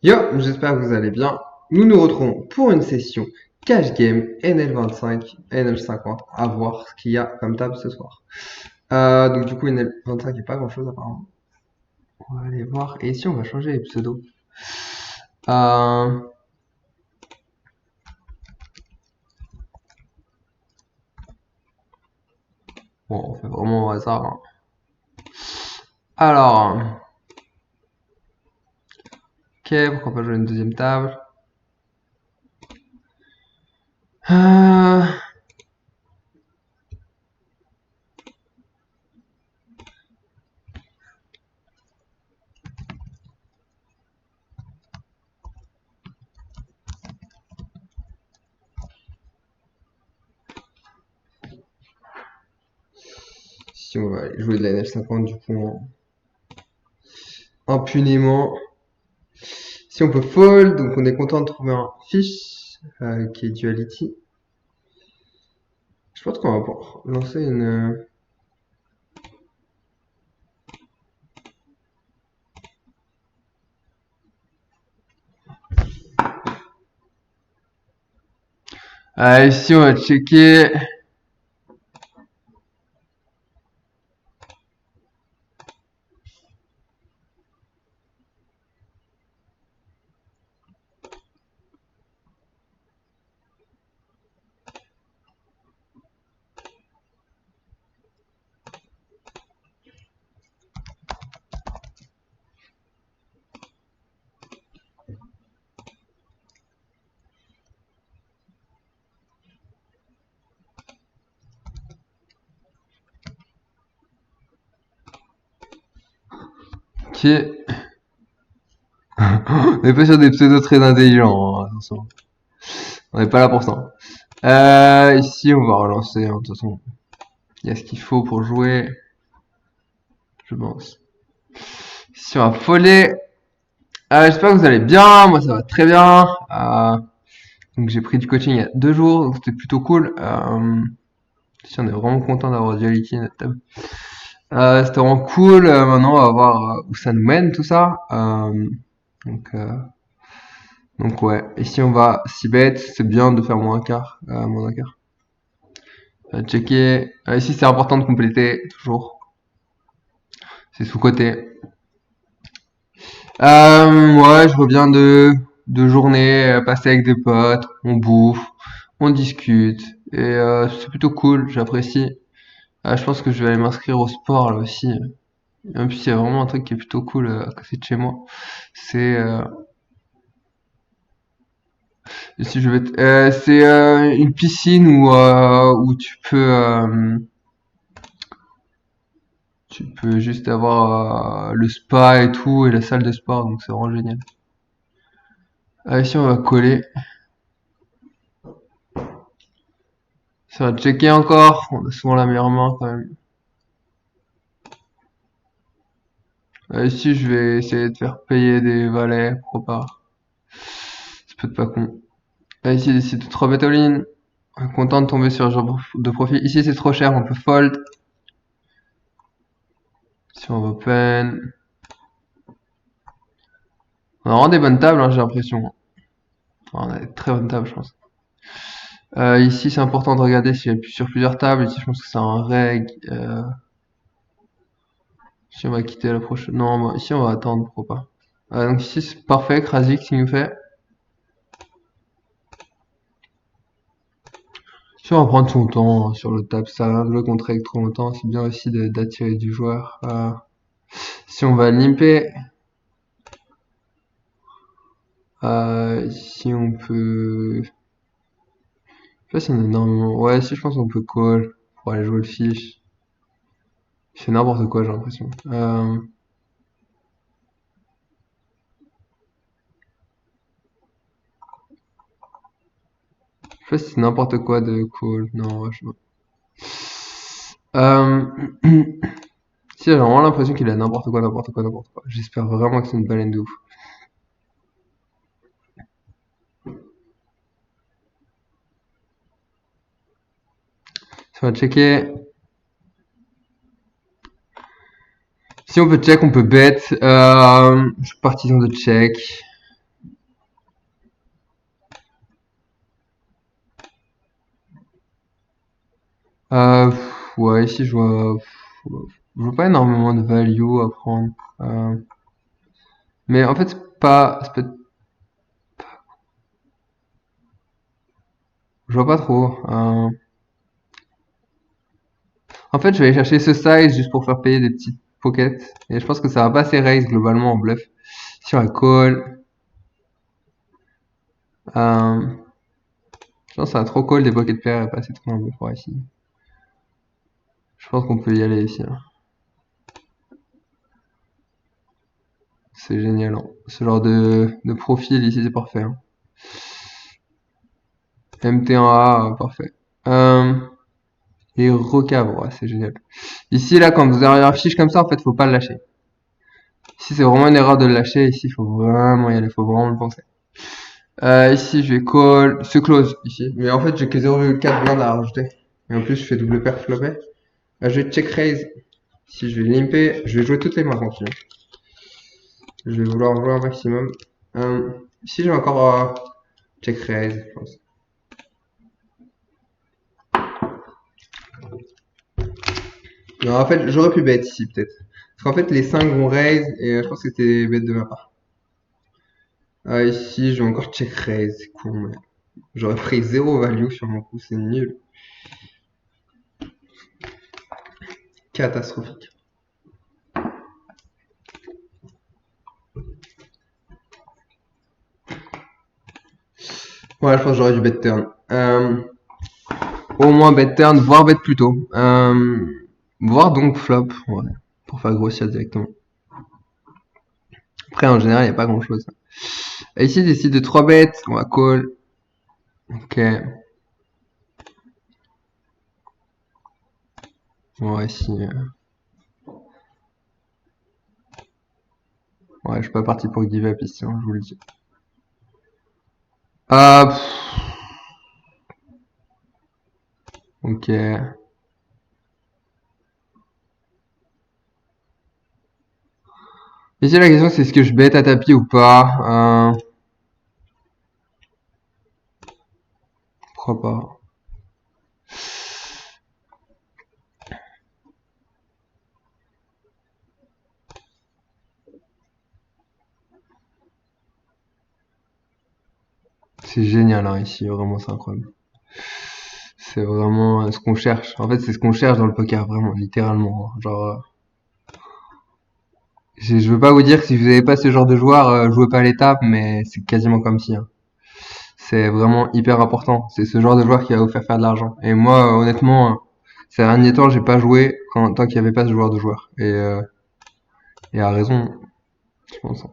Yo, j'espère que vous allez bien. Nous nous retrouvons pour une session Cash Game NL25, NL50, à voir ce qu'il y a comme table ce soir. Donc du coup NL25 il n'y a pas grand chose apparemment. On va aller voir. Et ici on va changer les pseudos. Euh, bon, on fait vraiment au hasard, hein. Alors, ok, pourquoi pas jouer une deuxième table. Euh, si on va aller jouer de la NL50 du coup impunément. Si on peut fold, donc on est content de trouver un fish qui est duality. Je pense qu'on va pouvoir lancer une. Ici, on va checker. Ok. On n'est pas sur des pseudos très intelligents, hein, attention. On n'est pas là pour ça. Ici, on va relancer, hein, de toute façon. Il y a ce qu'il faut pour jouer, je pense. Ici, on va foller. J'espère que vous allez bien. Moi, ça va très bien. Donc, j'ai pris du coaching il y a 2 jours, donc c'était plutôt cool. Ici, on est vraiment content d'avoir Duality à notre table. C'était vraiment cool. Maintenant, on va voir où ça nous mène, tout ça. Donc, euh, donc ouais. Ici, on va 6 bêtes. C'est bien de faire moins un quart. Moins un quart. Checker. Ici, c'est important de compléter, toujours. C'est sous-côté. Ouais, je reviens de journée passée avec des potes. On bouffe, on discute. Et c'est plutôt cool, j'apprécie. Je pense que je vais aller m'inscrire au sport, là aussi. Et en plus, il y a vraiment un truc qui est plutôt cool à côté de chez moi. C'est... si je vais c'est une piscine où tu peux juste avoir le spa et tout et la salle de sport, donc c'est vraiment génial. Ici on va coller, ça va checker encore, on a souvent la meilleure main quand même. Ici je vais essayer de faire payer des valets, pourquoi pas, ça peut être pas con. Ici décide de 3 bet all-in, content de tomber sur un genre de profil. Ici c'est trop cher, on peut fold. Si on va open, on a vraiment des bonnes tables, hein, j'ai l'impression. Enfin, on a des très bonnes tables je pense. Ici, c'est important de regarder s'il y a sur plusieurs tables. Ici, je pense que c'est un reg. Ici, on va quitter la prochaine. Non, ici, on va attendre, pourquoi pas. Donc ici, c'est parfait. Krasik, s'il nous fait. Ici, on va prendre son temps sur le table. Ça rien de jouer contre reg trop longtemps. C'est bien aussi d'attirer du joueur. Si on va limper. Ici, on peut... Je sais pas si on a énormément... Ouais, si, je pense qu'on peut call pour aller jouer le fish. C'est n'importe quoi, j'ai l'impression. Je sais pas si c'est n'importe quoi de call. Non, ouais, je sais pas. Si, j'ai vraiment l'impression qu'il a n'importe quoi, n'importe quoi, n'importe quoi. J'espère vraiment que c'est une baleine de ouf. Si on va checker. Si on peut check, on peut bet. Je suis partisan de check. Ouais, ici je vois pas énormément de value à prendre. Mais en fait, je vois pas trop. En fait, je vais aller chercher ce size juste pour faire payer des petites pockets. Et je pense que ça va pas assez raise globalement en bluff. Si on la call, euh, je pense que ça va trop call des pocket pairs et pas assez trop en bluff pour ici. Je pense qu'on peut y aller ici, hein. C'est génial, hein. Ce genre de profil ici, c'est parfait, hein. MT1A, parfait. Et recave, ouais, c'est génial. Ici, là, quand vous avez un fiche comme ça, en fait, faut pas le lâcher. Ici, c'est vraiment une erreur de le lâcher. Ici, il faut vraiment y aller, faut vraiment le penser. Ici, je vais call, ce close, ici. Mais en fait, j'ai que 0,4 blindes à rajouter. Et en plus, je fais double pair flopé. Je vais check raise. Ici, je vais limper. Je vais jouer toutes les mains continue. Je vais vouloir jouer un maximum. Ici, j'ai encore check raise, je pense. Non, en fait, j'aurais pu bet ici, peut-être. Parce qu'en fait, les 5 vont raise et je pense que c'était bête de ma part. Ici, je vais encore check raise. C'est con, mais j'aurais pris 0 value sur mon coup, c'est nul. Catastrophique. Ouais, je pense que j'aurais dû bet turn. Au moins bet turn, voire bet plus tôt. Voire donc flop, ouais, pour faire grossir directement. Après, en général, il n'y a pas grand chose. Et ici, décide de 3 bêtes, on va call. Ok. Ouais, ici. Ouais, je suis pas parti pour give up ici, hein, je vous le dis. Ah, ok. Ici, la question, c'est est-ce que je bête à tapis ou pas? Pourquoi pas? C'est génial, hein, ici, vraiment, c'est incroyable. C'est vraiment ce qu'on cherche. En fait, c'est ce qu'on cherche dans le poker, vraiment, littéralement, hein. Genre, je veux pas vous dire que si vous avez pas ce genre de joueur, jouez pas à l'étape, mais c'est quasiment comme si, hein. C'est vraiment hyper important. C'est ce genre de joueur qui va vous faire faire de l'argent. Et moi, honnêtement, ces derniers temps, j'ai pas joué tant qu'il y avait pas ce joueur de joueur. Et à raison, je pense.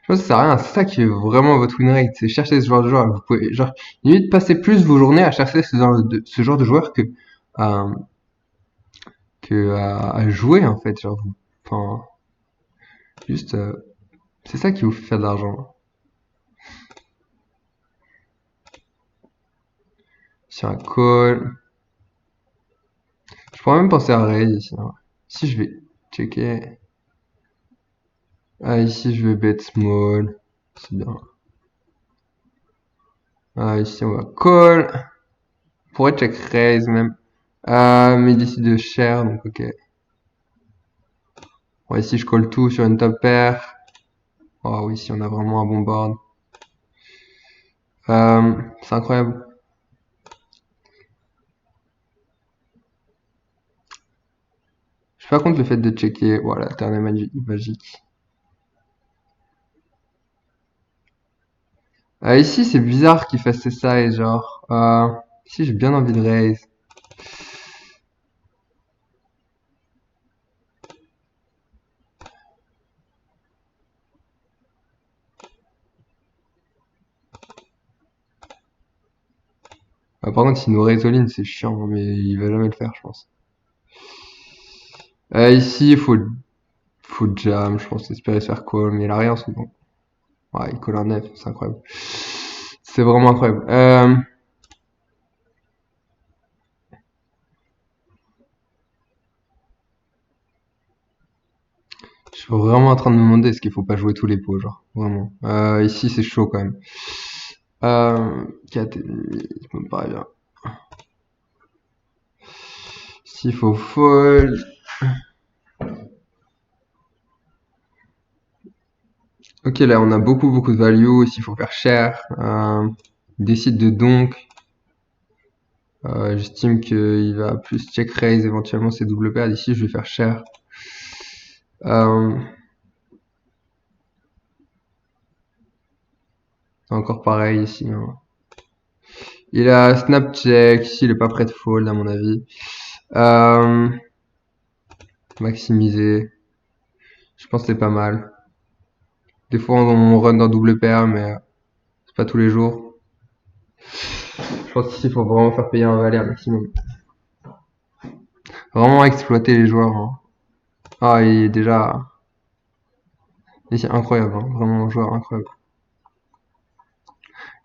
Je pense que ça sert à rien. C'est ça qui est vraiment votre win rate. C'est chercher ce genre de joueur. Vous pouvez, genre, limite passer plus vos journées à chercher ce genre de joueur à, à jouer, en fait. Genre, enfin, juste, c'est ça qui vous fait faire de l'argent. Sur un call. Je pourrais même penser à raise ici, hein. Ici, je vais checker. Ah, ici, je vais bet small. C'est bien. Ah, ici, on va call. On pourrait check raise même. Mais il décide de share, donc ok. Ouais, ici, je call tout sur une top pair. Oh oui, ici, on a vraiment un bon board. C'est incroyable. Je suis pas contre le fait de checker. Voilà, turn est magique. Ici, c'est bizarre qu'il fasse ça et genre. Ici, j'ai bien envie de raise. Par contre, s'il nous raise all-in, c'est chiant, mais il va jamais le faire, je pense. Ici, faut jam, je pense, espérer se faire call, mais il a rien souvent. Ouais, il colle un F, c'est incroyable. C'est vraiment incroyable. Je suis vraiment en train de me demander est-ce qu'il faut pas jouer tous les pots, genre, vraiment. Ici, c'est chaud quand même. 4,5, ça me paraît bien. S'il faut fold. Ok, là on a beaucoup de value. S'il faut faire cher. Décide de donc. J'estime qu'il va plus check raise éventuellement ses double pairs. Ici je vais faire cher. C'est encore pareil ici. Hein. Il a snap check. Ici il est pas prêt de fold à mon avis. Maximiser. Je pense que c'est pas mal. Des fois on run dans double paire, mais c'est pas tous les jours. Je pense qu'ici il faut vraiment faire payer un valet un maximum. Vraiment exploiter les joueurs. Hein. Ah, il est déjà... C'est incroyable, hein. Vraiment un joueur incroyable.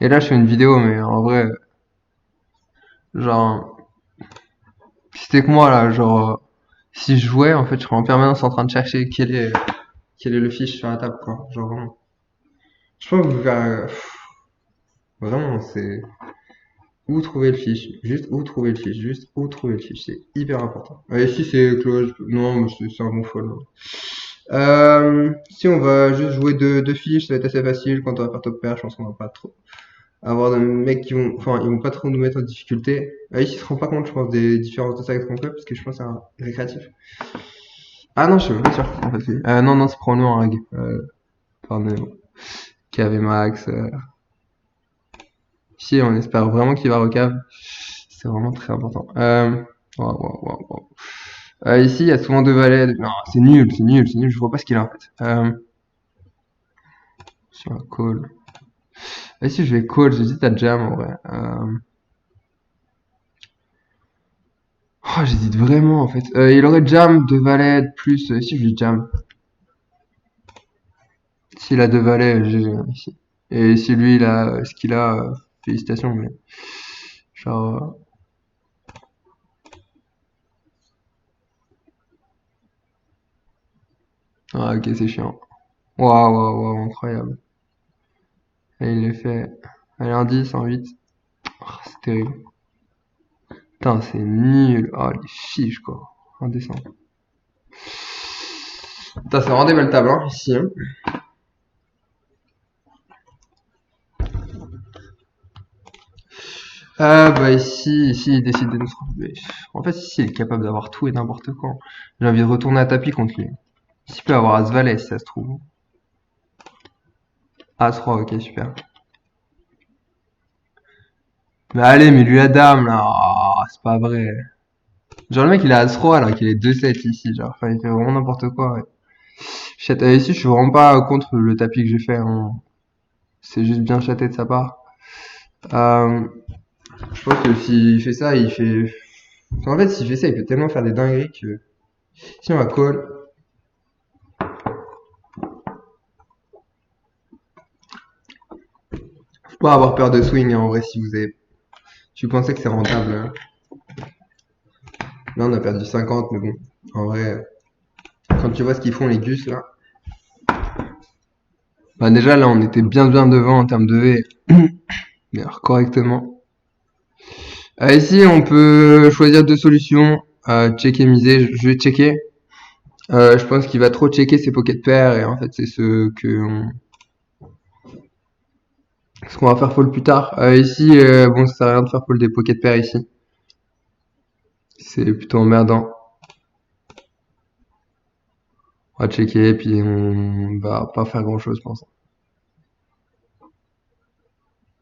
Et là je fais une vidéo, mais en vrai... Genre... Si c'était que moi là, genre... Si je jouais, en fait, je serais en permanence en train de chercher quel est le fiche sur la table, quoi. Genre vraiment. Je pense que vous verrez... Vraiment, c'est... Où trouver le fiche, juste où trouver le fiche, juste où trouver le fiche, c'est hyper important. Et si c'est close, non, mais c'est un bon fold. Si on va juste jouer deux fiches, ça va être assez facile. Quand on va faire top pair, je pense qu'on va pas trop avoir des mecs qui vont, enfin, ils vont pas trop nous mettre en difficulté. Ici, ils se rendent pas compte, je pense, des différences de size qu'on fait, parce que je pense que c'est un récréatif. Ah non, je suis même pas sûr. En fait, non, c'est pour nous en reg. Pardon. KV max. Ici, on espère vraiment qu'il va recave. C'est vraiment très important. Ici, il y a souvent deux valets. Non, c'est nul. Je vois pas ce qu'il a en fait. Sur un call. Ici, je vais call. J'hésite à jam en vrai. J'hésite vraiment en fait. Il aurait jam deux valets plus. Ici, je lui jam. S'il a deux valets, j'ai ici. Et si lui, il a ce qu'il a, félicitations. Mais genre. Ah, ok, c'est chiant. Waouh, incroyable. Et il est fait. Allez, un 10, un 8. Oh, c'est terrible. Putain, c'est nul. Oh, les fiches, quoi. Indécent. Putain, c'est vraiment des belles tables, hein, ici. Hein. Bah ici, il décide de nous trouver. En fait, ici, il est capable d'avoir tout et n'importe quoi. J'ai envie de retourner à tapis contre lui. Ici, il peut avoir As-Valet, si ça se trouve. As-3, ok, super. Mais allez, mais lui, la dame, là. Oh, c'est pas vrai. Genre, le mec, il a As-3, alors qu'il est 2-7 ici. Genre, enfin, il fait vraiment n'importe quoi, ouais. Ici, je suis vraiment pas contre le tapis que j'ai fait. Hein. C'est juste bien chaté de sa part. Je pense que s'il fait ça, il fait... En fait, s'il fait ça, il peut tellement faire des dingueries que... Si on va call... Faut pas avoir peur de swing, hein, en vrai, si vous avez... Si vous pensez que c'est rentable. Hein. Là, on a perdu 50, mais bon, en vrai... Quand tu vois ce qu'ils font, les gus, là... Bah déjà, là, on était bien devant en termes de V. Mais alors, correctement. Ici, on peut choisir deux solutions. Checker, miser. Je vais checker. Je pense qu'il va trop checker ses pocket pairs et en fait c'est ce qu'on va faire fold plus tard. Ici, bon ça sert à rien de faire fold des pocket pairs ici. C'est plutôt emmerdant. On va checker puis on va pas faire grand chose je pense.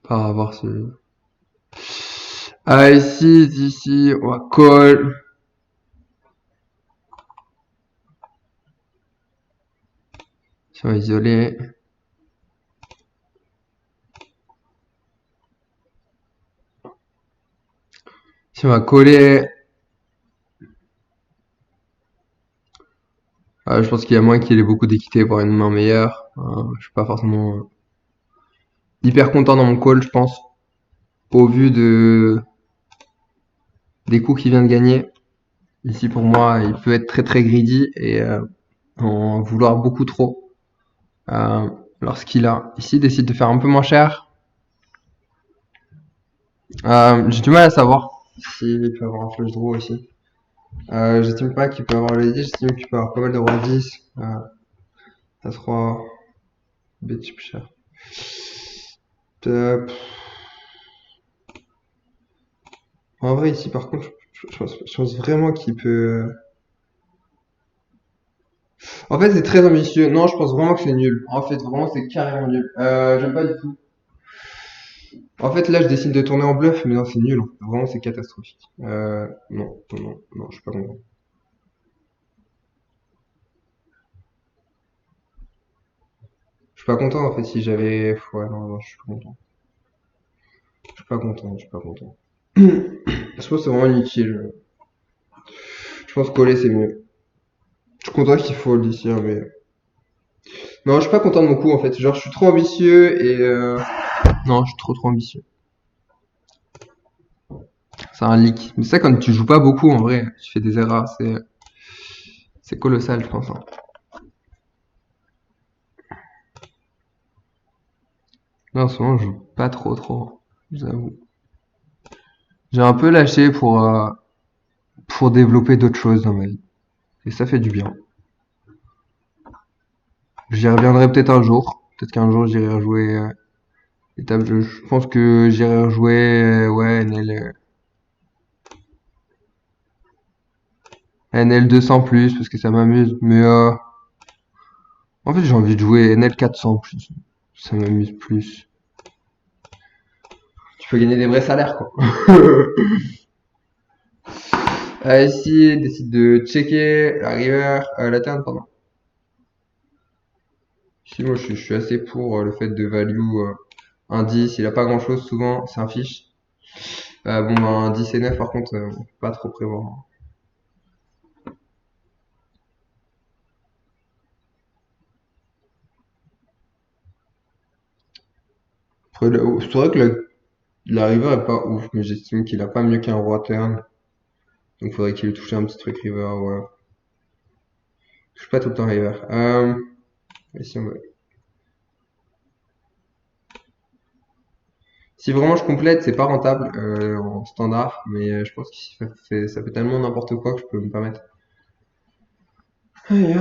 Pas avoir ce... ici, on va call. Si on va isoler. Si on va coller. Je pense qu'il y a moins qu'il ait beaucoup d'équité pour une main meilleure. Je suis pas forcément hyper content dans mon call, je pense. Au vu des coups qu'il vient de gagner. Ici, pour moi, il peut être très greedy et en vouloir beaucoup trop lorsqu'il a. Ici, il décide de faire un peu moins cher. J'ai du mal à savoir s'il peut avoir un flush draw aussi. J'estime pas qu'il peut avoir le 10, j'estime qu'il peut avoir pas mal de roi 10. As-3, bête chip cher. Pff. En vrai, ici, par contre, je pense vraiment qu'il peut. En fait, c'est très ambitieux. Non, je pense vraiment que c'est nul. En fait, vraiment, c'est carrément nul. J'aime pas du tout. En fait, là, je décide de tourner en bluff, mais non, c'est nul. Vraiment, c'est catastrophique. Non, non, non, non, je suis pas content. Je suis pas content, en fait, si j'avais. Ouais, non, non, je suis pas content. Je suis pas content, je suis pas content. Je pense que c'est vraiment inutile. Je pense que coller, c'est mieux. Je suis content qu'il faut ici, hein, mais. Non, je suis pas content de mon coup, en fait. Genre, je suis trop ambitieux et. Non, je suis trop ambitieux. C'est un leak. Mais ça, quand tu joues pas beaucoup, en vrai, tu fais des erreurs, c'est colossal, je pense, hein. Non, en ce moment, je joue pas trop, j'avoue. J'ai un peu lâché pour développer d'autres choses dans ma vie. Et ça fait du bien. J'y reviendrai peut-être un jour. Peut-être qu'un jour, j'irai rejouer les tables de jeu. Je pense que j'irai rejouer, ouais, NL 200 plus, parce que ça m'amuse. Mais en fait, j'ai envie de jouer NL 400 plus. Ça m'amuse plus. Tu peux gagner des vrais salaires, quoi. Ici, décide de checker la river, la turn, pardon. Ici, moi, je suis assez pour le fait de value un 10. Il a pas grand chose souvent, c'est un fiche. Bon, ben, un 10 et 9, par contre, on peut pas trop prévoir. Après, c'est vrai que la river est pas ouf, mais j'estime qu'il a pas mieux qu'un roi turn. Donc, faudrait qu'il ait touché un petit truc river, ouais. Je touche pas tout le temps river. Ici, on va. Si vraiment je complète, c'est pas rentable en standard, mais je pense que ça fait tellement n'importe quoi que je peux me permettre. Aïe,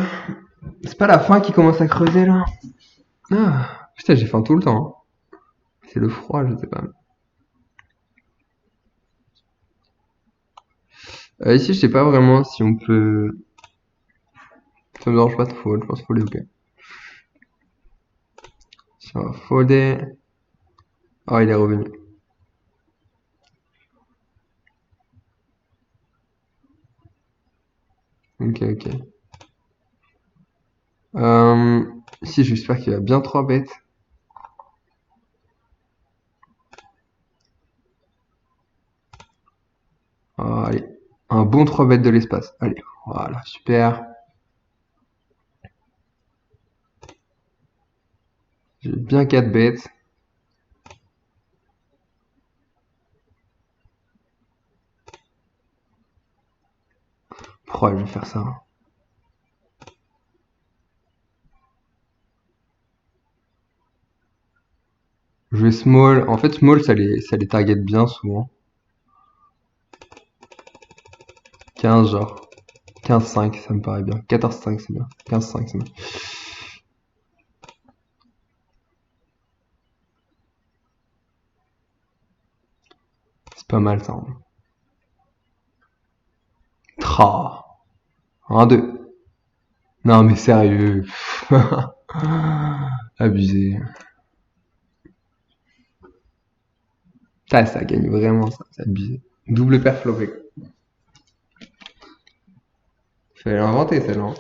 c'est pas la fin qui commence à creuser là. Ah, putain, j'ai faim tout le temps, hein. C'est le froid, je sais pas. Ici, je sais pas vraiment si on peut. Ça me dérange pas de fold, je pense folder ok. Si on va folder. Oh, il est revenu. Ok, ok. Ici, j'espère qu'il va bien 3 bêtes. Oh, allez, un bon 3 bêtes de l'espace. Allez, voilà, super. J'ai bien 4 bêtes. Pourquoi je vais faire ça? Je vais small. En fait, small, ça les target bien souvent. 15 genre. 15-5, ça me paraît bien. 14-5, c'est bien. 15-5, c'est bien. C'est pas mal ça. Tra. 1-2. Non mais sérieux. Abusé. Ça gagne vraiment ça. C'est abusé. Double paire flopé. Fallait l'inventer celle-là.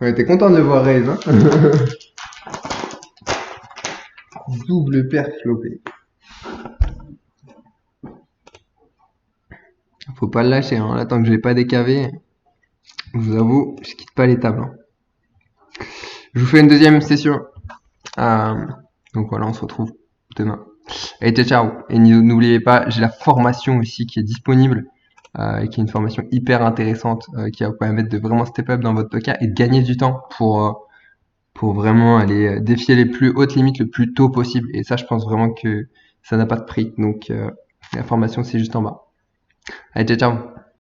Ouais, t'es content de le voir raise, hein. Double paire flopé. Faut pas le lâcher, hein. Là, tant que j'ai pas décavé, je vous avoue, je quitte pas les tables, hein. Je vous fais une deuxième session. Donc voilà, on se retrouve demain. Et ciao, ciao. Et n'oubliez pas, j'ai la formation aussi qui est disponible et qui est une formation hyper intéressante qui va vous permettre de vraiment step up dans votre poker et de gagner du temps pour vraiment aller défier les plus hautes limites le plus tôt possible. Et ça, je pense vraiment que ça n'a pas de prix. Donc, la formation, c'est juste en bas. Allez, ciao, ciao.